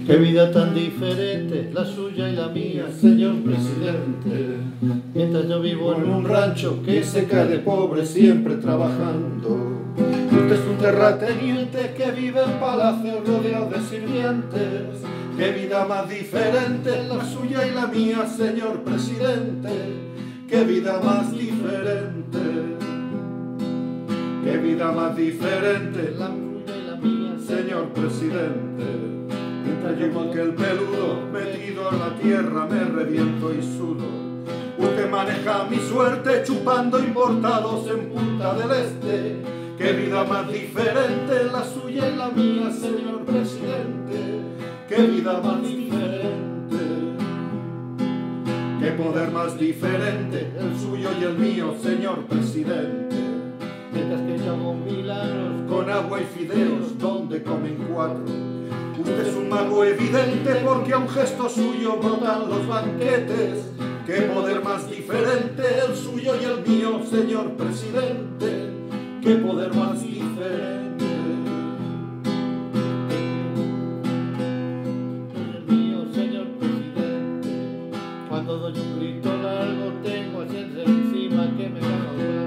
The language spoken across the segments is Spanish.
Qué vida tan diferente, la suya y la mía, señor presidente. Mientras yo vivo en un rancho que se cae de pobre siempre trabajando. Usted es un terrateniente que vive en palacios rodeado de sirvientes. Qué vida más diferente, la suya y la mía, señor presidente. Qué vida más diferente. Qué vida más diferente, la suya y la mía, señor presidente. Mientras yo con aquel peludo metido en la tierra me reviento y sudo. Usted maneja mi suerte chupando importados en Punta del Este. Qué vida más diferente, la suya y la mía, señor presidente. Qué vida más diferente. Qué poder más diferente, el suyo y el mío, señor presidente. Mientras que yo hago milagros con agua y fideos donde comen cuatro. Usted es un mago evidente porque a un gesto suyo brotan los banquetes. Qué poder más diferente, el suyo y el mío, señor presidente. Qué poder más diferente. El mío, señor presidente. Cuando doy un grito largo tengo a gente encima que me va a ahogar.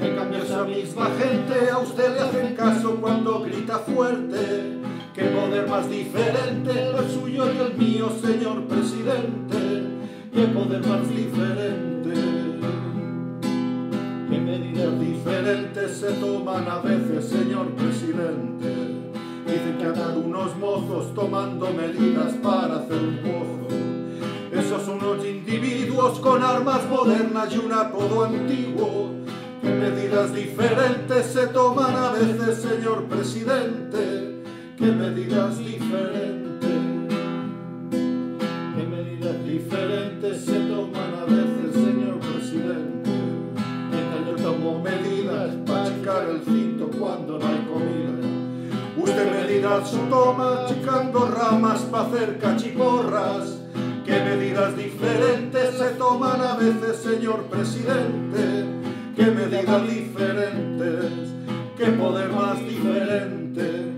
En cambio esa misma gente a usted le hacen caso cuando grita fuerte. Qué poder más diferente, el suyo y el mío, señor presidente. Qué poder más diferente. Qué medidas diferentes se toman a veces, señor presidente. Dicen que andan unos mozos tomando medidas para hacer un pozo. Esos son unos individuos con armas modernas y un apodo antiguo. Qué medidas diferentes se toman a veces, señor presidente. Qué medidas diferentes. Qué medidas diferentes se toman a veces, señor presidente. Mientras yo tomo medidas para achicar el cinto cuando no hay comida. Usted medidas toma achicando ramas para hacer cachiporras. Qué medidas diferentes se toman a veces, señor presidente. Qué medidas diferentes. Qué poder más diferente.